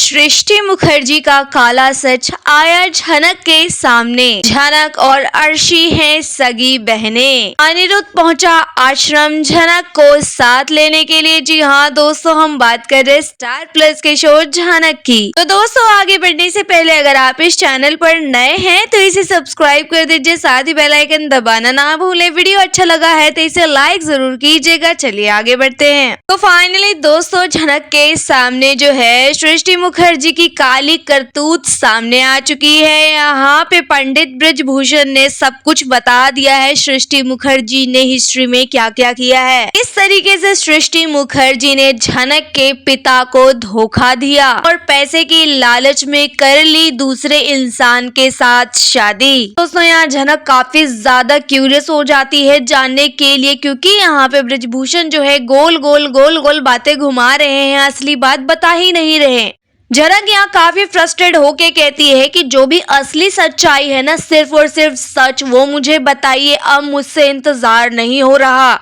सृष्टि मुखर्जी का काला सच आया झनक के सामने। झनक और अर्शी हैं सगी बहनें। अनिरुद्ध पहुंचा आश्रम झनक को साथ लेने के लिए। जी हाँ दोस्तों, हम बात कर रहे स्टार प्लस के शो झनक की। तो दोस्तों, आगे बढ़ने से पहले अगर आप इस चैनल पर नए हैं तो इसे सब्सक्राइब कर दीजिए, साथ ही बेल आइकन दबाना ना भूले। वीडियो अच्छा लगा है तो इसे लाइक जरूर कीजिएगा। चलिए आगे बढ़ते हैं। तो फाइनली दोस्तों, झनक के सामने जो है सृष्टि मुखर्जी की काली करतूत सामने आ चुकी है। यहाँ पे पंडित ब्रजभूषण ने सब कुछ बता दिया है सृष्टि मुखर्जी ने हिस्ट्री में क्या क्या किया है। इस तरीके से सृष्टि मुखर्जी ने झनक के पिता को धोखा दिया और पैसे की लालच में कर ली दूसरे इंसान के साथ शादी। दोस्तों, यहाँ झनक काफी ज्यादा क्यूरियस हो जाती है जानने के लिए, क्योंकि यहाँ पे ब्रजभूषण जो है गोल गोल बातें घुमा रहे हैं, असली बात बता ही नहीं रहे। झनक यहाँ काफी फ्रस्ट्रेट होके कहती है कि जो भी असली सच्चाई है ना, सिर्फ और सिर्फ सच वो मुझे बताइए, अब मुझसे इंतजार नहीं हो रहा।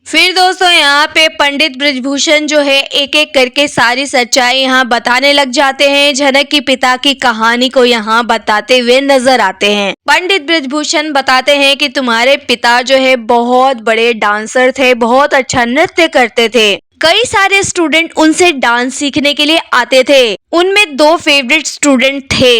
फिर दोस्तों, यहाँ पे पंडित ब्रजभूषण जो है एक एक करके सारी सच्चाई यहाँ बताने लग जाते हैं। झनक की पिता की कहानी को यहाँ बताते हुए नजर आते हैं। पंडित ब्रजभूषण बताते हैं कि तुम्हारे पिता जो है बहुत बड़े डांसर थे, बहुत अच्छा नृत्य करते थे। कई सारे स्टूडेंट उनसे डांस सीखने के लिए आते थे। उनमें दो फेवरेट स्टूडेंट थे,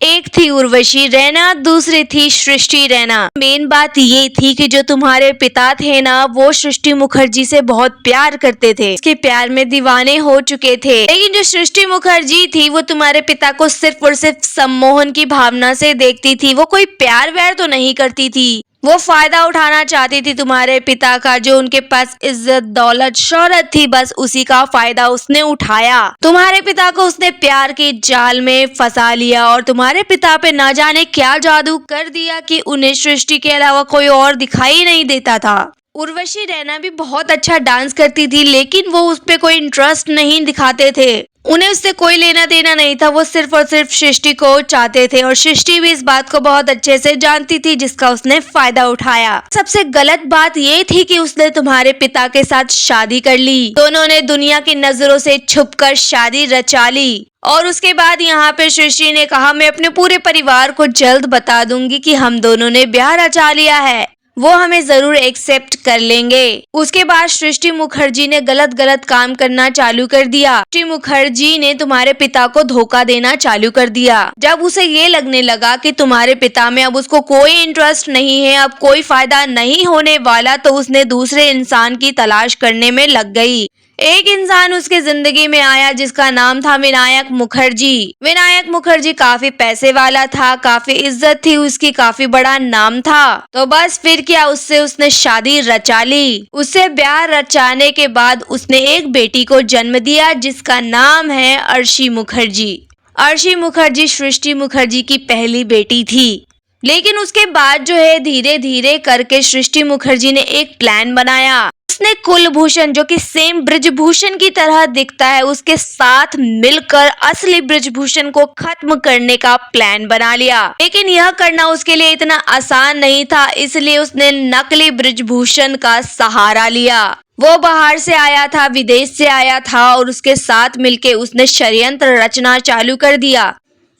एक थी उर्वशी रैना, दूसरी थी सृष्टि रैना। मेन बात ये थी कि जो तुम्हारे पिता थे ना, वो सृष्टि मुखर्जी से बहुत प्यार करते थे, उसके प्यार में दीवाने हो चुके थे। लेकिन जो सृष्टि मुखर्जी थी वो तुम्हारे पिता को सिर्फ और सिर्फ सम्मोहन की भावना से देखती थी। वो कोई प्यार व्यार तो नहीं करती थी, वो फायदा उठाना चाहती थी तुम्हारे पिता का। जो उनके पास इज्जत दौलत शोहरत थी, बस उसी का फायदा उसने उठाया। तुम्हारे पिता को उसने प्यार के जाल में फंसा लिया और तुम्हारे पिता पे ना जाने क्या जादू कर दिया कि उन्हें सृष्टि के अलावा कोई और दिखाई नहीं देता था। उर्वशी रैना भी बहुत अच्छा डांस करती थी, लेकिन वो उस पे कोई इंटरेस्ट नहीं दिखाते थे। उन्हें उससे कोई लेना देना नहीं था, वो सिर्फ और सिर्फ सृष्टि को चाहते थे और सृष्टि भी इस बात को बहुत अच्छे से जानती थी, जिसका उसने फायदा उठाया। सबसे गलत बात ये थी कि उसने तुम्हारे पिता के साथ शादी कर ली। दोनों ने दुनिया की नजरों से छुपकर शादी रचा ली और उसके बाद यहाँ पे सृष्टि ने कहा, मैं अपने पूरे परिवार को जल्द बता दूंगी कि हम दोनों ने ब्याह रचा लिया है, वो हमें जरूर एक्सेप्ट कर लेंगे। उसके बाद सृष्टि मुखर्जी ने गलत काम करना चालू कर दिया। सृष्टि मुखर्जी ने तुम्हारे पिता को धोखा देना चालू कर दिया। जब उसे ये लगने लगा कि तुम्हारे पिता में अब उसको कोई इंटरेस्ट नहीं है, अब कोई फायदा नहीं होने वाला, तो उसने दूसरे इंसान की तलाश करने में लग गई। एक इंसान उसके जिंदगी में आया जिसका नाम था विनायक मुखर्जी। विनायक मुखर्जी काफी पैसे वाला था, काफी इज्जत थी उसकी, काफी बड़ा नाम था। तो बस फिर क्या, उससे उसने शादी रचा ली। उससे ब्याह रचाने के बाद उसने एक बेटी को जन्म दिया जिसका नाम है अर्शी मुखर्जी। अर्शी मुखर्जी सृष्टि मुखर्जी की पहली बेटी थी। लेकिन उसके बाद जो है धीरे धीरे करके सृष्टि मुखर्जी ने एक प्लान बनाया। उसने कुलभूषण, जो कि सेम ब्रजभूषण की तरह दिखता है, उसके साथ मिलकर असली ब्रजभूषण को खत्म करने का प्लान बना लिया। लेकिन यह करना उसके लिए इतना आसान नहीं था, इसलिए उसने नकली ब्रजभूषण का सहारा लिया। वो बाहर से आया था, विदेश से आया था और उसके साथ मिलके उसने षड्यंत्र रचना चालू कर दिया।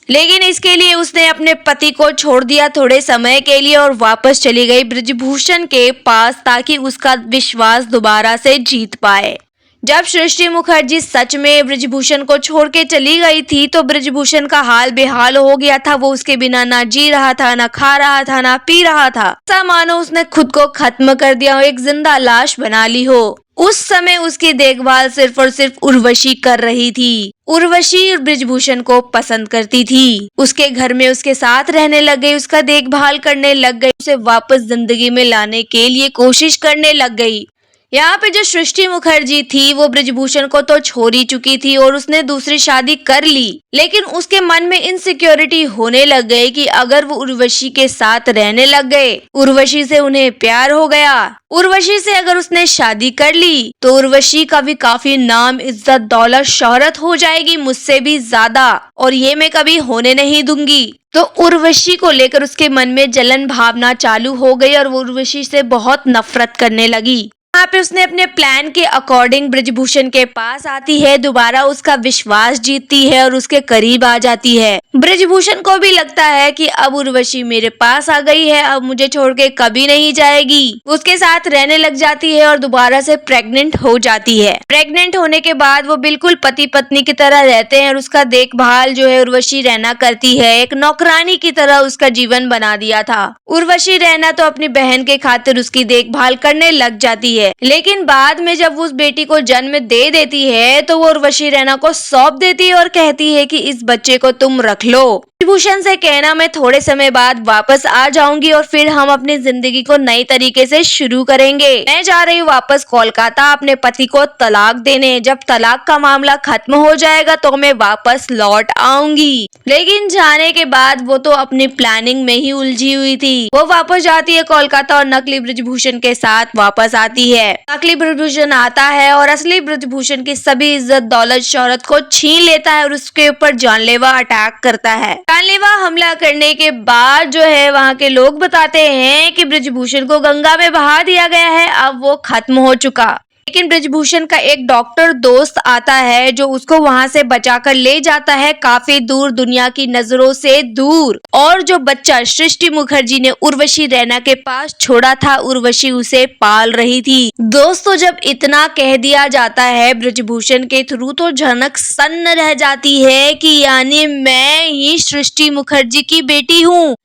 लेकिन इसके लिए उसने अपने पति को छोड़ दिया थोड़े समय के लिए और वापस चली गई ब्रजभूषण के पास, ताकि उसका विश्वास दोबारा से जीत पाए। जब सृष्टि मुखर्जी सच में ब्रजभूषण को छोड़ के चली गई थी तो ब्रजभूषण का हाल बेहाल हो गया था। वो उसके बिना ना जी रहा था, ना खा रहा था, ना पी रहा था। ऐसा मानो उसने खुद को खत्म कर दिया हो, एक जिंदा लाश बना ली हो। उस समय उसकी देखभाल सिर्फ और सिर्फ उर्वशी कर रही थी। उर्वशी ब्रजभूषण को पसंद करती थी, उसके घर में उसके साथ रहने लग गई, उसका देखभाल करने लग गई, उसे वापस जिंदगी में लाने के लिए कोशिश करने लग गई। यहाँ पे जो सृष्टि मुखर्जी थी वो ब्रजभूषण को तो छोड़ ही चुकी थी और उसने दूसरी शादी कर ली। लेकिन उसके मन में इनसिक्योरिटी होने लग गई कि अगर वो उर्वशी के साथ रहने लग गए, उर्वशी से उन्हें प्यार हो गया, उर्वशी से अगर उसने शादी कर ली तो उर्वशी का भी काफी नाम इज्जत दौलत शोहरत हो जाएगी मुझसे भी ज्यादा, और ये मैं कभी होने नहीं दूंगी। तो उर्वशी को लेकर उसके मन में जलन भावना चालू हो गई और वो उर्वशी से बहुत नफरत करने लगी। यहाँ पे उसने अपने प्लान के अकॉर्डिंग ब्रजभूषण के पास आती है, दोबारा उसका विश्वास जीतती है और उसके करीब आ जाती है। ब्रजभूषण को भी लगता है कि अब उर्वशी मेरे पास आ गई है, अब मुझे छोड़ के कभी नहीं जाएगी। उसके साथ रहने लग जाती है और दोबारा से प्रेग्नेंट हो जाती है। प्रेग्नेंट होने के बाद वो बिल्कुल पति पत्नी की तरह रहते हैं और उसका देखभाल जो है उर्वशी रैना करती है। एक नौकरानी की तरह उसका जीवन बना दिया था। उर्वशी रैना तो अपनी बहन के खातिर उसकी देखभाल करने लग जाती है, लेकिन बाद में जब उस बेटी को जन्म दे देती है तो वो उर्वशी रैना को सौंप देती है और कहती है कि इस बच्चे को तुम रख लो। ब्रजभूषण से कहना मैं थोड़े समय बाद वापस आ जाऊंगी और फिर हम अपनी जिंदगी को नई तरीके से शुरू करेंगे। मैं जा रही हूँ वापस कोलकाता अपने पति को तलाक देने। जब तलाक का मामला खत्म हो जाएगा तो मैं वापस लौट आऊंगी। लेकिन जाने के बाद वो तो अपनी प्लानिंग में ही उलझी हुई थी। वो वापस जाती है कोलकाता और नकली ब्रजभूषण के साथ वापस आती है। नकली ब्रजभूषण आता है और असली ब्रजभूषण की सभी इज्जत दौलत शोहरत को छीन लेता है और उसके ऊपर जानलेवा अटैक करता है। जानलेवा हमला करने के बाद जो है वहाँ के लोग बताते हैं कि ब्रजभूषण को गंगा में बहा दिया गया है, अब वो खत्म हो चुका। लेकिन ब्रजभूषण का एक डॉक्टर दोस्त आता है जो उसको वहां से बचाकर ले जाता है काफी दूर, दुनिया की नजरों से दूर। और जो बच्चा सृष्टि मुखर्जी ने उर्वशी रैना के पास छोड़ा था, उर्वशी उसे पाल रही थी। दोस्तों जब इतना कह दिया जाता है ब्रजभूषण के थ्रू तो झनक सन्न रह जाती है कि यानी मैं ही सृष्टि मुखर्जी की बेटी हूँ,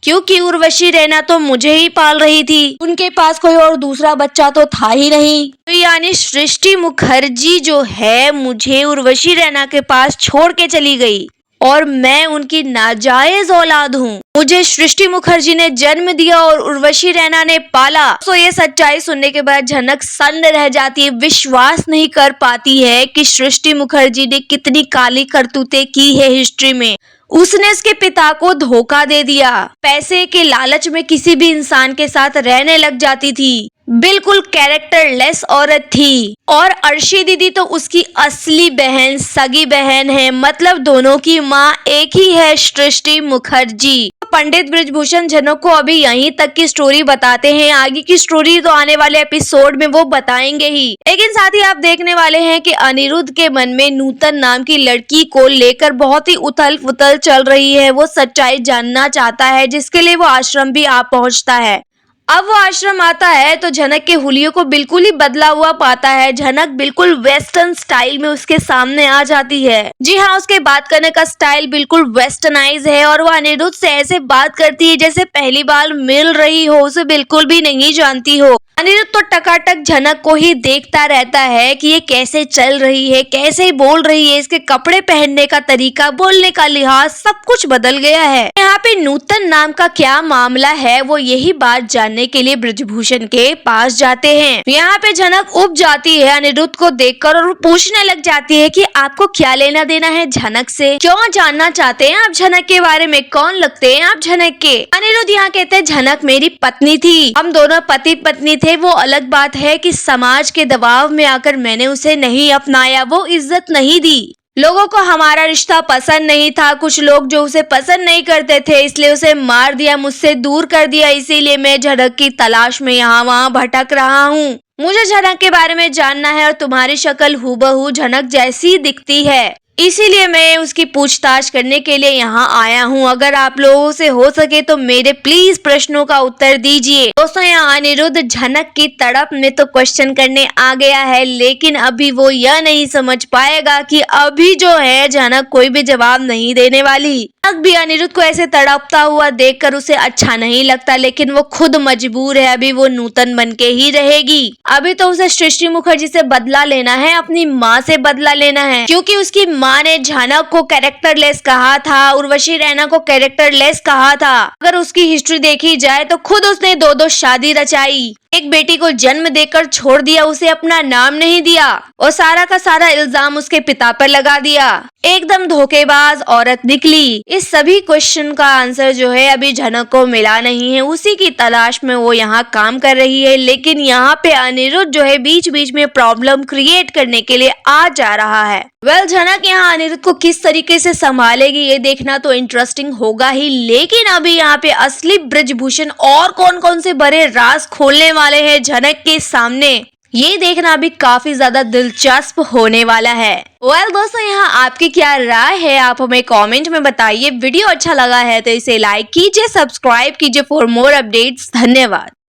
क्योंकि उर्वशी रैना तो मुझे ही पाल रही थी। उनके पास कोई और दूसरा बच्चा तो था ही नहीं। तो यानी सृष्टि मुखर्जी जो है मुझे उर्वशी रैना के पास छोड़ के चली गई और मैं उनकी नाजायज औलाद हूँ। मुझे सृष्टि मुखर्जी ने जन्म दिया और उर्वशी रैना ने पाला। तो ये सच्चाई सुनने के बाद झनक सन्न रह जाती है, विश्वास नहीं कर पाती है कि सृष्टि मुखर्जी ने कितनी काली करतूतें की है हिस्ट्री में। उसने उसके पिता को धोखा दे दिया, पैसे के लालच में किसी भी इंसान के साथ रहने लग जाती थी, बिल्कुल कैरेक्टरलेस औरत थी। और अर्शी दीदी तो उसकी असली बहन, सगी बहन है, मतलब दोनों की माँ एक ही है, सृष्टि मुखर्जी। पंडित ब्रजभूषण झनक को अभी यहीं तक की स्टोरी बताते हैं, आगे की स्टोरी तो आने वाले एपिसोड में वो बताएंगे ही। लेकिन साथ ही आप देखने वाले हैं कि अनिरुद्ध के मन में नूतन नाम की लड़की को लेकर बहुत ही उथल पुथल चल रही है। वो सच्चाई जानना चाहता है, जिसके लिए वो आश्रम भी आ पहुंचता है। अब वो आश्रम आता है तो झनक के हुलियों को बिल्कुल ही बदला हुआ पाता है। झनक बिल्कुल वेस्टर्न स्टाइल में उसके सामने आ जाती है। जी हाँ, उसके बात करने का स्टाइल बिल्कुल वेस्टर्नाइज है और वो अनिरुद्ध से ऐसे बात करती है जैसे पहली बार मिल रही हो, उसे बिल्कुल भी नहीं जानती हो। अनिरुद्ध तो टकाटक झनक को ही देखता रहता है कि ये कैसे चल रही है, कैसे बोल रही है, इसके कपड़े पहनने का तरीका, बोलने का लिहाज सब कुछ बदल गया है। यहाँ पे नूतन नाम का क्या मामला है वो यही बात जानने के लिए ब्रजभूषण के पास जाते हैं। यहाँ पे झनक उब जाती है अनिरुद्ध को देखकर और पूछने लग जाती है कि आपको क्या लेना देना है झनक से, क्यों जानना चाहते हैं आप झनक के बारे में, कौन लगते हैं आप झनक के। अनिरुद्ध यहाँ कहते हैं झनक मेरी पत्नी थी, हम दोनों पति पत्नी थे। वो अलग बात है कि समाज के दबाव में आकर मैंने उसे नहीं अपनाया, वो इज्जत नहीं दी, लोगों को हमारा रिश्ता पसंद नहीं था। कुछ लोग जो उसे पसंद नहीं करते थे इसलिए उसे मार दिया, मुझसे दूर कर दिया। इसीलिए मैं झनक की तलाश में यहाँ वहाँ भटक रहा हूँ। मुझे झनक के बारे में जानना है और तुम्हारी शक्ल हूबहू झनक जैसी दिखती है, इसीलिए मैं उसकी पूछताछ करने के लिए यहाँ आया हूँ। अगर आप लोगों से हो सके तो मेरे प्लीज प्रश्नों का उत्तर दीजिए। दोस्तों यहाँ अनिरुद्ध झनक की तड़प में तो क्वेश्चन करने आ गया है, लेकिन अभी वो यह नहीं समझ पाएगा कि अभी जो है झनक कोई भी जवाब नहीं देने वाली। झनक भी अनिरुद्ध को ऐसे तड़पता हुआ देखकर उसे अच्छा नहीं लगता, लेकिन वो खुद मजबूर है, अभी वो नूतन बन के ही रहेगी। अभी तो उसे सृष्टि मुखर्जी से बदला लेना है, अपनी माँ से बदला लेना है, क्योंकि उसकी माँ ने झनक को कैरेक्टरलेस कहा था, उर्वशी रैना को कैरेक्टरलेस कहा था। अगर उसकी हिस्ट्री देखी जाए तो खुद उसने दो शादी रचाई, एक बेटी को जन्म देकर छोड़ दिया, उसे अपना नाम नहीं दिया और सारा का सारा इल्जाम उसके पिता पर लगा दिया। एकदम धोखेबाज औरत निकली। इस सभी क्वेश्चन का आंसर जो है अभी झनक को मिला नहीं है, उसी की तलाश में वो यहाँ काम कर रही है। लेकिन यहाँ पे अनिरुद्ध जो है बीच बीच में प्रॉब्लम क्रिएट करने के लिए आ जा रहा है। झनक यहाँ अनिरुद्ध को किस तरीके से संभालेगी ये देखना तो इंटरेस्टिंग होगा ही। लेकिन अभी यहाँ पे असली ब्रजभूषण और कौन कौन से बड़े राज खोलने वाले हैं झनक के सामने, ये देखना भी काफी ज्यादा दिलचस्प होने वाला है। दोस्तों, यहाँ आपकी क्या राय है, आप हमें कमेंट में बताइए। वीडियो अच्छा लगा है तो इसे लाइक कीजिए, सब्सक्राइब कीजिए फॉर मोर अपडेट्स। धन्यवाद।